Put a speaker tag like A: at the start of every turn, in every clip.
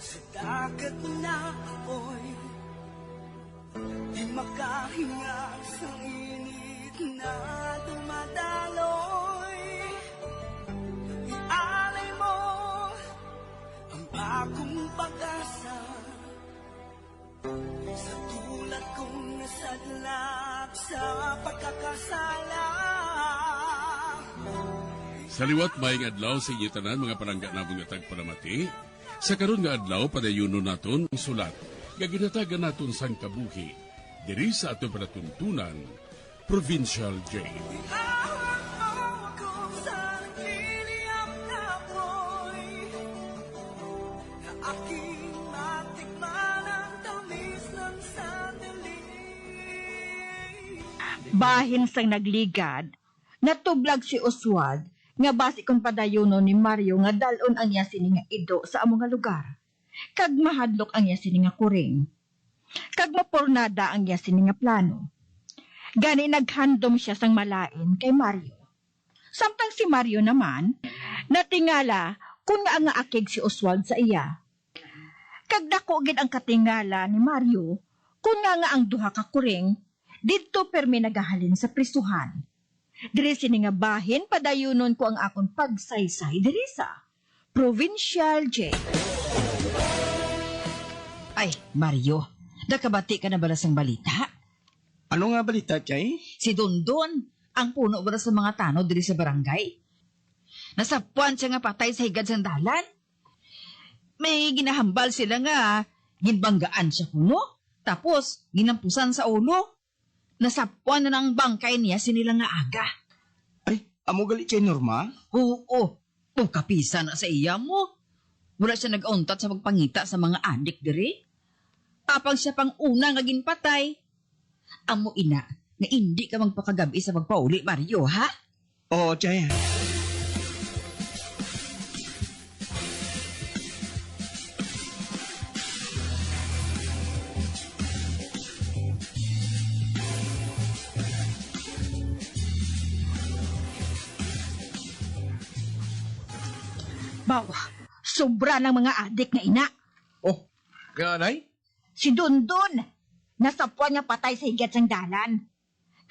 A: Sa dagat na apoy, di makahinga sa init na dumadaloy. Ialay mo ang akong pag-asa, sa tulad kong nasadlak sa pagkakasala.
B: Sa liwat maing adlaw sa inyo tanan mga palangga namong nga tagpalamati. Sa karon nga adlaw padayuno naton ang sulat nga ginatagan naton sang kabuhi diri sa aton panatuntunan Provincial Jail.
A: Ihawak mo ako sa nagliliyap na apoy, na aking matikman ang tamis ng sandali.
C: Bahin sang nagligad, natublag si Oswald nga basi kon padayuno ni Mario nga dalon ang iya sini nga ido sa among nga lugar. Kag mahadlok ang iya sini nga kuring. Kag mapornada ang iya sini nga plano. Gani naghandom siya sang malain kay Mario. Samtang si Mario naman, natingala kung nga nga akig si Oswald sa iya. Kag dako gid ang katingala ni Mario kung nga ang duha ka kuring didto permi nagahalin sa prisuhan. Diri sini nga bahin padayunon ko ang akong pagsaysay diri sa Provincial Jail.
D: Ay, Mario, nakabati ka na ba sa balita?
E: Ano nga balita, Chay?
D: Si Dondon, ang puno ba sa mga tanod diri sa barangay? Nasapuan siya nga patay sa higad sandalan. May ginahambal sila nga, ginbanggaan siya kuno, tapos ginampusan sa ulo. Nasapuan na ng bangkay niya sinilang nga aga.
E: Ay, amo gali kay Norma?
D: Oo, kapisa na sa iya mo. Wala siya nag-untat sa pagpangita sa mga adik diri. Apang siya pang una nga ginpatay. Amo ina, na hindi ka magpakagabi sa pagpauli, Mario, ha?
E: Oo, Chay.
C: Bawa, sobra ng mga adik nga ina.
F: Oh, ganay?
C: Si Dundun, nasapuan nga patay sa higad sang dalan.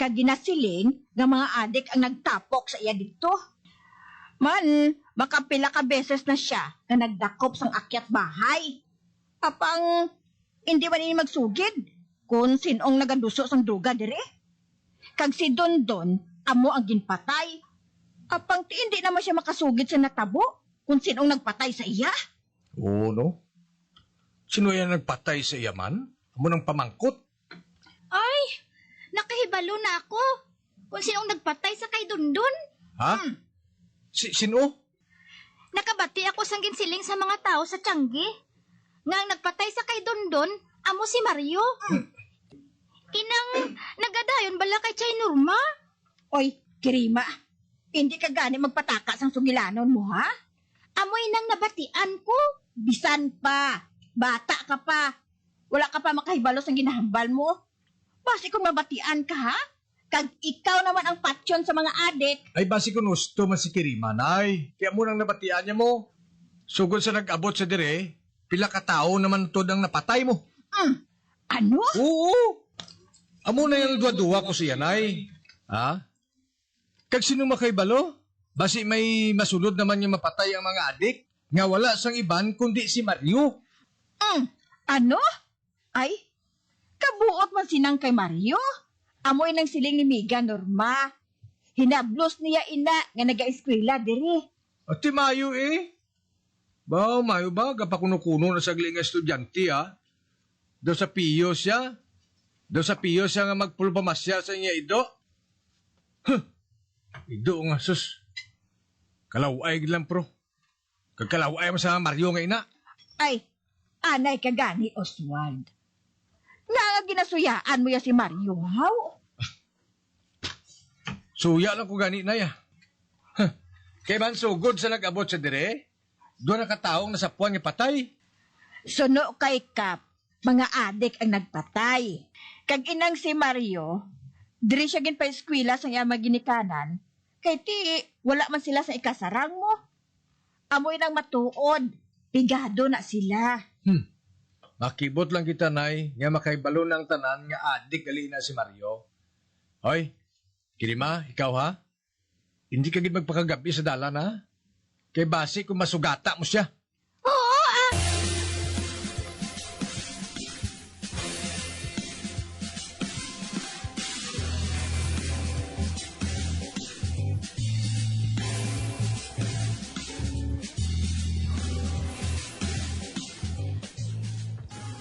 C: Kag ginasiling nga mga adik ang nagtapok sa iya dito. Man, makapila ka beses na siya na nagdakop sang akyat bahay. Apang, hindi man ini magsugid kung sinong nagaduso sang duga dire. Kag si Dundun, amo ang ginpatay. Apang hindi naman siya makasugid sa natabo kung sinong nagpatay sa iya.
F: Oo, no? Sino yan nagpatay sa iyaman? Amo ng pamangkot?
G: Ay, nakahibalo na ako. Kung sinong nagpatay sa kay Dundun.
F: Ha? Sino?
G: Nakabati ako sang ginsiling sa mga tao sa Tiangge. Nga ang nagpatay sa kay Dundun, amo si Mario. Kinang nagadayon bala kay Chay Norma.
C: Oy, Kirima, hindi ka gani magpataka sang sugilanon mo, ha?
G: Amoy nang nabatian ko.
C: Bisan pa, bata ka pa. Wala ka pa makahibalo sang ginahambal mo. Basi kung mabatian ka, ha? Kag ikaw naman ang patsyon sa mga adik.
F: Ay, basi kung gusto man si Kirima, nay. Kaya mo nang nabatian niya mo. Sugod sa nag-abot sa dire, pila ka tao naman to ang napatay mo.
C: Ano?
F: Oo! Amo na yung dua-dua ko siya, nay. Ha? Kag sino makaibalo? Basi may masunod naman yung mapatay ang mga adik. Nga wala sang iban kundi si Mario.
C: Ano? Ay, kabuot man sinang kay Mario. Amoy ng siling ni Miga Norma. Hinablos niya ina nga naga-eskwela diri.
F: Ati Mayo eh. Ba, Mayo ba? Kapakuno-kuno na sagling nga estudyante ha? Daw sa piyo siya. Daw sa piyo siya nga magpulpamasya sa niya ido. Huh! Ido nga sus. Kalaway lang pro. Kagkalaway mo sa Mario nga ina.
C: Ay, anay ka gani, Oswald. Nga ginasuyaan mo ya si Mario, how?
F: Suya lang ko gani na ya. Huh. Kay man sugod sa nag-abot sa dire, doon na kataong nasapuan nga patay.
C: Suno kay Kap, mga adik ang nagpatay. Kag inang si Mario, diri siya gin pa eskwela sa iya maginikanan, kay ti wala man sila sa ikasarang mo. Amoy nang matuod, pigado na sila.
F: Makibot lang kita, Nay, nga makaibalo ng tanan nga adik gali na si Mario. Hoy, Kirima, ikaw ha? Hindi ka gid magpakagabi sa dalan ha? Kay basi kung masugata mo siya.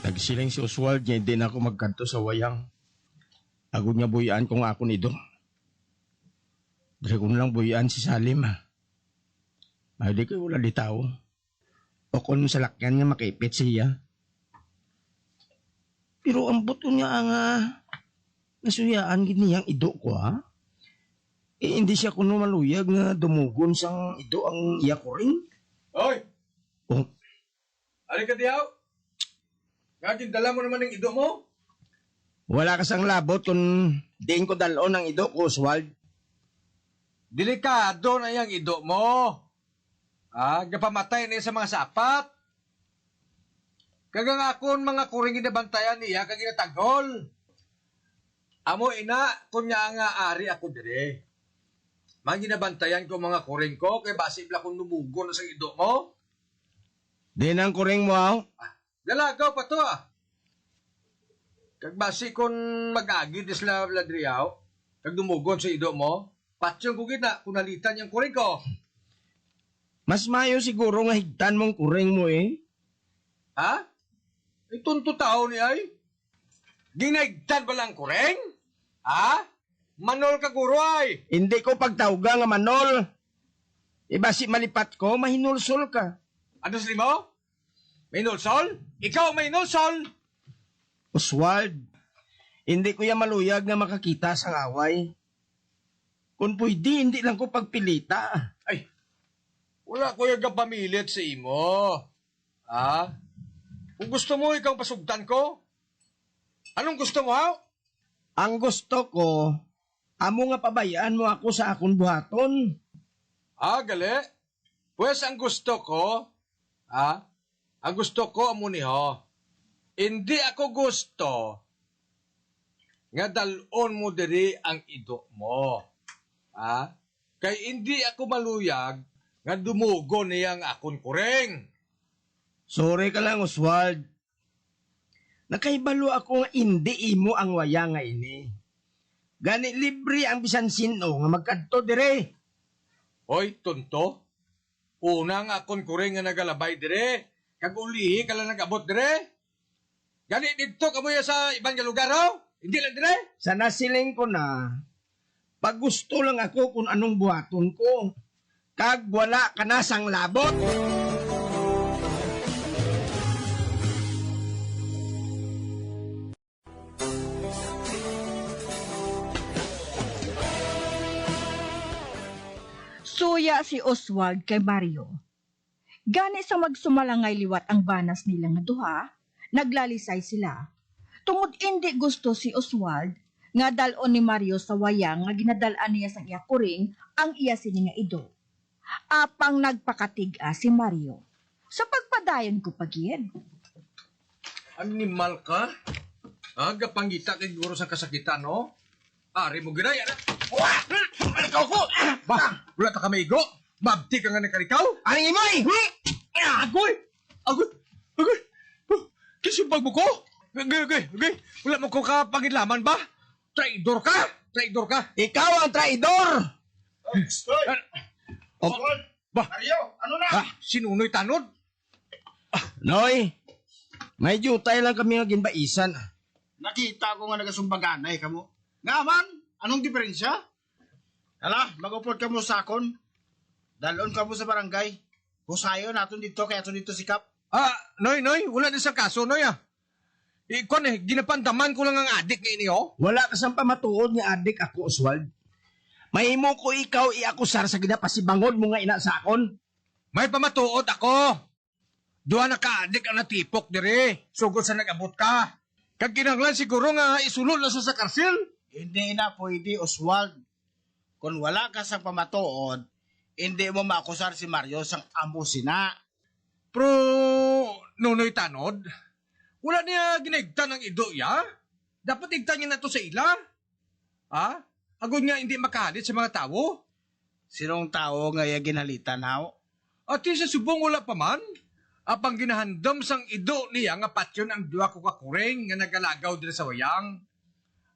E: Nagsiling si Oswald niya din ako magkanto sa wayang. Agod nga buyaan kung ako nido. Dari ko lang buyaan si Salim ha. Ay di ko wala di tao. O kung sa lakyan nga makaipit siya. Pero ambot ko niya ang nasuyaan giniyang ido ko ha. Eh hindi siya kuno maluyag nga dumugon sang ido ang iya ko rin.
F: Hoy!
E: Oh,
F: Ali ka diyaw! Nga dala mo naman ng ido mo?
E: wala ka sang labot kung diin ko dalon ang ido ko, Oswald.
F: Delikado na yung ido mo. Gapamatay na sa mga sapat. Kagang akon mga kuring ginabantayan niya, kag ginatagol. Amo ina, kunya nga ari ako dire. Mga ginabantayan ko mga kuring ko, kay basibla kong numugo na sa ido mo.
E: Di nang kuring mo aw.
F: Galagaw pa to Kag basi kon mag-agi dis la ladriyaw, kag dumugon sa ido mo, patsyon ko gina, kung nalitan yung kuring ko.
E: Mas mayo siguro nga higtan mong kuring mo eh.
F: Ha? Itunto tao ni ay? Ginaigtan ba lang kuring? Ha? Manol ka guro ay?
E: Hindi ko pagtawga nga manol. Ibasi malipat ko, mahinulsol ka.
F: Ano sa mo? May nulsol? Ikaw may nulsol?
E: Oswald, hindi ko yan maluyag nga makakita sang away. Kung pwede, hindi lang ko pagpilita.
F: Ay, wala ko yung pamilit sa imo. Ha? Kung gusto mo, ikaw pasugtan ko. Anong gusto mo, ha?
E: Ang gusto ko, amo nga pabayaan mo ako sa akong buhaton.
F: Gali? Pues ang gusto ko, ang gusto ko amo niho. Hindi ako gusto nga dalon mo diri ang ido mo. Kay hindi ako maluyag nga dumugo niyang akon kuring.
E: Sorry ka lang, Oswald. Nakaibalo ako nga hindi imo ang waya nga ini. Gani libre ang bisan sino nga magkadto dire.
F: Hoy, tonto. Unang akon kuring nga nagalabay dire. Kag ulihi ka lang nag-abot dire. Gani dito kamoy sa ibang lugar ho? Hindi lang dire.
E: Sa nasiling ko na, pag gusto lang ako kung anong buhaton ko, kag wala ka na sang labot.
C: Suya si Oswald kay Mario. Gani sa magsumalangay liwat ang banas nila nga duha, naglalisay sila. Tungod hindi gusto si Oswald nga dalon ni Mario sa wayang nga ginadalaan niya sa iya kuring ang iya sini nga ido. Apang nagpakatiga si Mario. Sa pagpadayon ko pagyan.
F: Animal ka? Gapangita kay guro sa kasakitan, no? Ari mo ginaya na. Ikaw ko! Wala ta kamigo? Mabti ka nga nakalikaw?
E: Aning imoy!
F: Agoy! Kisumpag mo ko? Okay. Wala mo ko kapangilaman ba? Traidor ka?
E: Ikaw ang traidor!
F: Ba? Mario, ano na? Sinunoy tanod?
E: Noy, may jutay lang kami nga ginbaisan.
H: Nakita ko nga nagasumbaganay kamo. Nga man, anong diferensya? Hala, mag-upod ka mo sa akon. Dalon ka mo sa barangay. Husayo natin dito, kaya ato dito sikap.
F: Noy, wala din sa kaso, Noy, Ikon ginapandaman ko lang ang adik nga ini,
E: Wala ka sang pamatuod nga adik ako, Oswald. Mahimo ko ikaw iakusar sa ginapasibangod mo nga ina sa akon.
F: May pamatuod ako. Duha na ka-adik ang natipok dire. Sugod sa nag-abot ka. Kag kinahanglan siguro nga isulod na sa karsil.
H: Hindi na pwede, Oswald. Kung wala ka sa pamatuod, hindi mo makusar si Mario sang amo sina.
F: Pero, Nonoy Tanod, wala niya ginigtan ng ido ya? Dapat igtan niya na to sa ila. Ha? Agod nga hindi makahalit sa mga tao.
H: Sinong tao nga iya ginalitan, haw?
F: At sa subong wala pa man. Apang ginahandam sang ido niya nga patyon ang duwa ko kakureng nga nagalagaw dira sa wayang.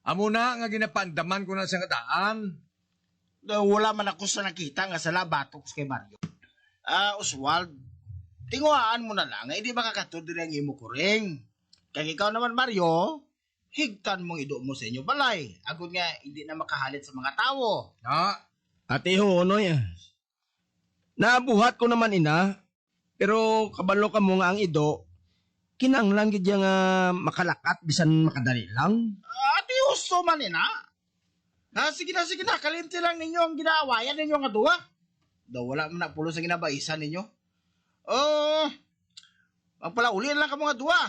F: Amo na nga ginapandaman ko na sa daan.
H: Wala man ako sa nakita nga sala batok kay Mario. Oswald, tinguhaan mo na lang, hindi makakatod din ang imo kuring. Kaya ikaw naman, Mario, higtan mong ido mo sa inyo balay. Agad nga, hindi na makahalit sa mga tao.
F: Ha?
E: Ate Honoy, nabuhat ko naman ina, pero kabalo ka mo nga ang ido, kinanglang gid nga makalakat bisan makadali lang.
H: Ati gusto man ina. Sige na, kalimti lang ninyo ang ginaawayan ninyo nga duwa. Daw wala man na pulo sa ginabaisan ninyo. Magpalaulin lang ka mga duwa.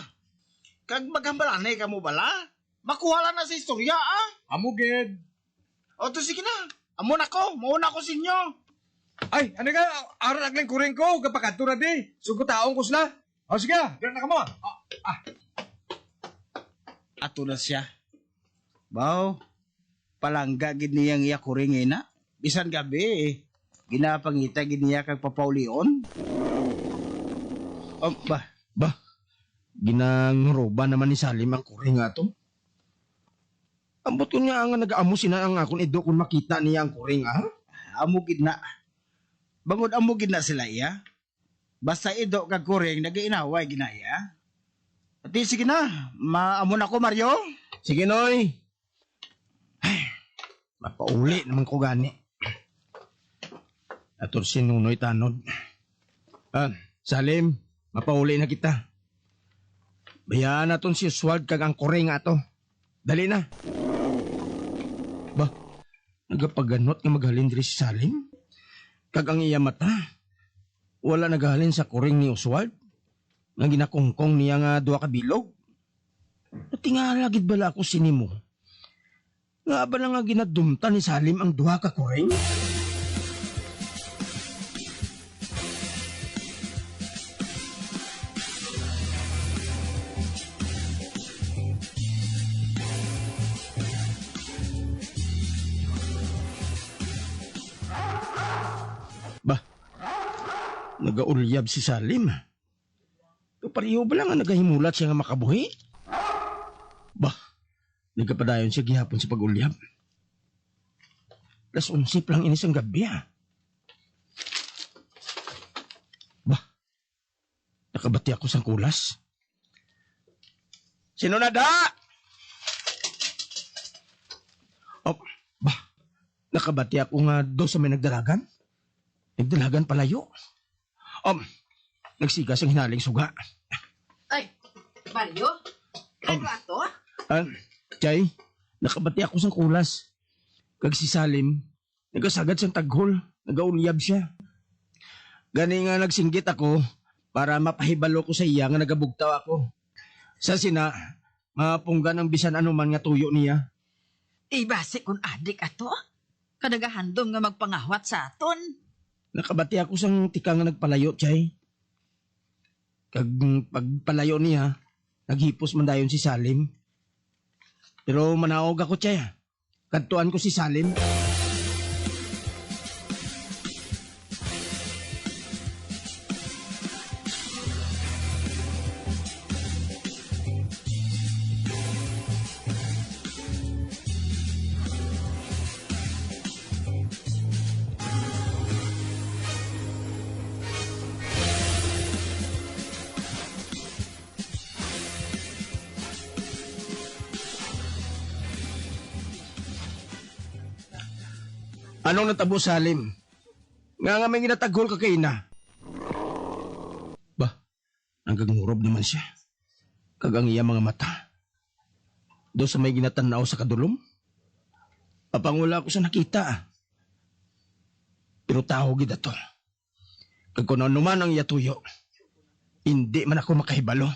H: Kag maghambalanay ka mo bala, makuha lang na sa istorya, ah.
F: Amo gid.
H: To sige na, amo na ko, mauna ko sa inyo.
F: Ay, ano ka? Aron agling kuring ko, kapag na di. Sugutaon ko sila. O sige, ganun na ka mo.
H: Ato na siya. Baw, palangga gid niyang iya kuring na. Bisan gabi, ginapangita gid niya kag papaulion.
E: Ba, ginangroba naman ni Salim ang kuring ato. Ambot ko niya nga nag-amo sina ang akong ido kung makita niya ang kuring, ha?
H: Amo gid na. Bangod amo gid na sila iya. Basta ido kag kuring nagainaway ginaya. Ati sige na, maamo na ko Mario.
E: Sige, Noy. Ay, mapauli naman ko gani. Ator si Nunoy Tanod. Salim, mapauli na kita. Bayaan naton si Oswald kag ang kuring ato. Dali na. Ba, nagapaganot nga maghalin diri si Salim? Kag ang iya mata, wala naghalin sa kuring ni Oswald? Nga ginakongkong niya nga duwa ka bilog? At tingala gid bala ako sinimo. Nga ba na nga ginadumta ni Salim ang duwa ka kuring? Nagaulyab si Salim. Pariho ba lang nga nagahimulat siya nga makabuhi? Bah, nagkapadayon siya gihapon sa pag-ulyab. 11:00 lang inis ang gabi, ha? Bah, nakabati ako sa kulas. Sino na da? Oh, bah, nakabati ako nga do sa may nagdalagan. Nagdalagan palayo. Nagsigas ang hinaling suga.
D: Ay, Mario? Ano ato?
E: Chay, nakabati ako sa kulas. Kag si Salim, nagasagad sa taghol, nagaulyab siya. Gani nga nagsinggit ako para mapahibalo ko sa iya nga nagabugtaw ako. Sa sina, mapunggan ang bisan anuman nga tuyo niya.
D: Basi kung adik ato? Kadagahandom nga magpangawat sa aton.
E: Nakabati ako sa tika nga nagpalayo, Chay. Kag pagpalayo niya, naghipos man dayon si Salim. Pero manaog ako, Chay. Kadtuan ko si Salim. Anong natabo, Salim? Nga may ginataghol ka kay ina. Bah, nanggagurob naman siya. Kagang iya mga mata. Do sa may ginatanaw sa kadulom. Papangula ko sa nakita. Pero tao gid ato. Kag kung ano man ang iya tuyo, hindi man ako makahibalo.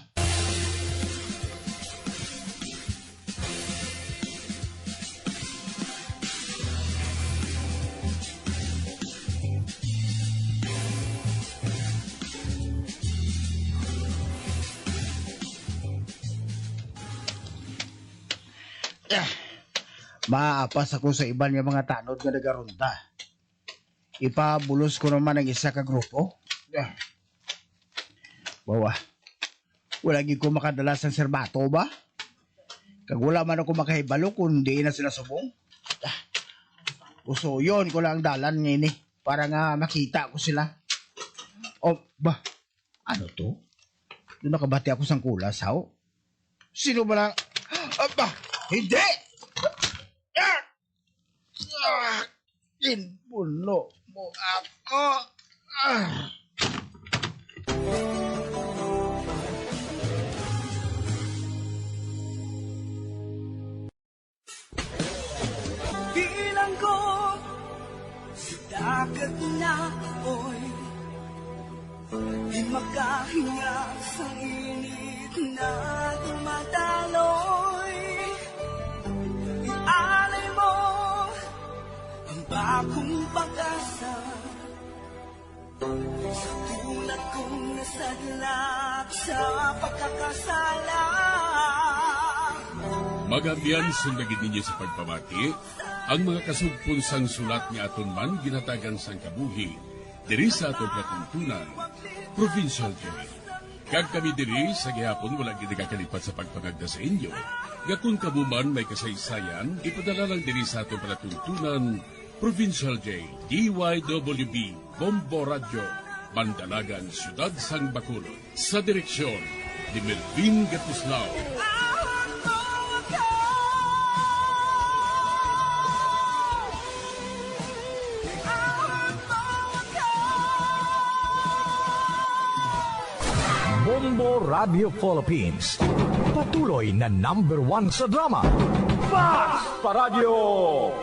H: Maapas ako sa iban nga mga tanod nga nagarunta. Ipabulos ko naman ang isa ka grupo. Bawa, wala gid ko makadala sa serbato ba? Kag wala man ako makahibalo kundi na sila subong. Usuyon ko lang ang dalan ngayon para nga makita ko sila. Oh, ba? Ano to? Doon nakabati ako sang kulas, haw? Sino ba lang? Aba, hindi! Inpuno mo ako.
A: Bilang ko sa dagat na apoy, di makahinga sa init na dumadaloy. Ialay mo ang bagong pag-asa sa tulad kong nasadlak sa pagkakasala.
B: Magabiyan sundagin ninyo sa pagpamati ang mga kasugpon sang sulat nga aton man ginatagan sang kabuhi diri sa aton katuntunan, Provincial Joy. Kag kami diri sa gihapon wala gid kakalipat sa pagpangagda sa inyo. Gakun kabuman may kasaysayan, ipadala lang diri sa aton palatuntunan, Provincial J, DYWB, Bombo Radio, Bandalagan, Siyudad Sang Bacolod. Sa direksyon ni Melvin Gatuslao.
I: Bombo Radio Philippines. Patuloy na #1 sa drama. Fast Paradyo!